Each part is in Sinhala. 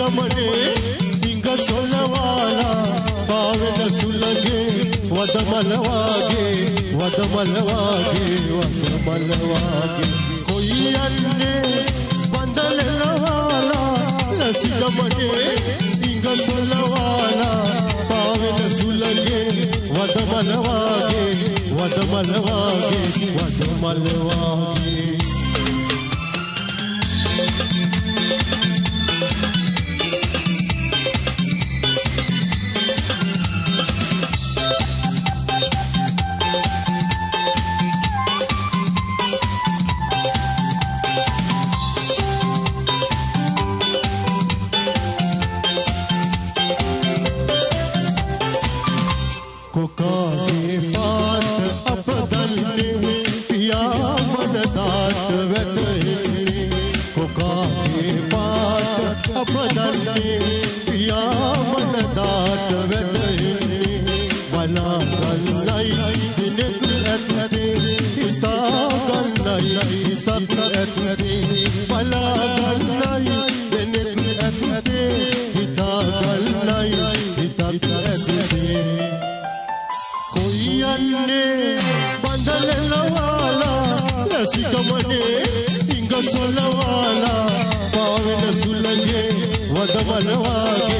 ලසිකමනේ ඉංග සොලවාලා පාවෙන සුළගේ වදමල වාගේ කොයි යන්නේ බඳලනවාලා ලසිකමනේ ඉංග සොලවාලා පාවෙන සුළගේ වදමල වාගේ කොකාගේ පාට අප දන්නේ පියා මනදාට වැටෙන්නේ කොකාගේ පාට අප දන්නේ පියා මනදාට වැටෙන්නේ බලා ගන්නයි දිනෙක ඇත්තේ හිතා ගන්නයි හිතත් ඇත්තේ බලා ගන්නයි දිනෙක ඇත්තේ හිතා ගන්නයි හිතත් ඇත්තේ යන්නේ බඳලනවාලා ලසිකමනේ ඉංග සොලවාලා පාවෙන සුළගේ වදමල වාගේ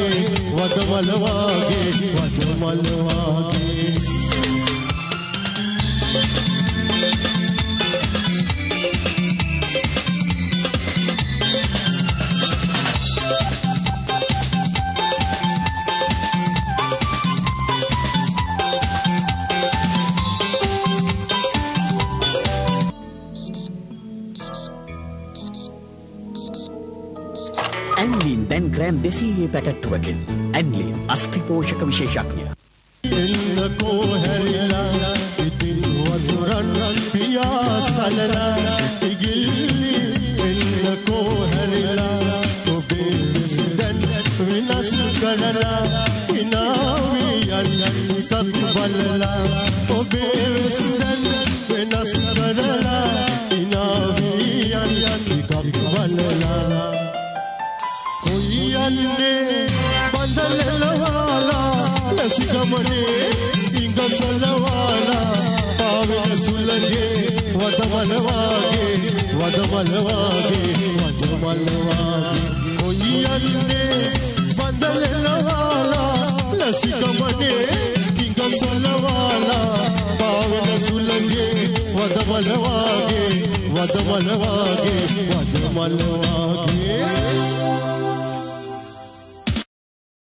ඇන්ලින් දැන් ග්‍රෑම් 200 පැකට්ටුවකින් ඇන්ලින් අස්ථිපෝෂක විශේෂඥ එන්නකෝ හැරිලා ඉතින් වතුරන් පියා සලලා ඉගිලි එන්නකෝ හැරිලා ඔබේ විසඳන් විනාශ කරලා ඉනාවියන් එකක් බලලා ඔබේ විසඳන් විනාශ කරලා ඉනාවියන් එකක් බලලා යන්නේ බඳලනවාලා ලසිකමනේ ඉංග සොලවාලා පාවෙන සුළගේ වදමල වාගේ කොයි යන්නේ බඳලනවාලා ලසිකමනේ ඉංග සොලවාලා පාවෙන සුළගේ වදමල වාගේ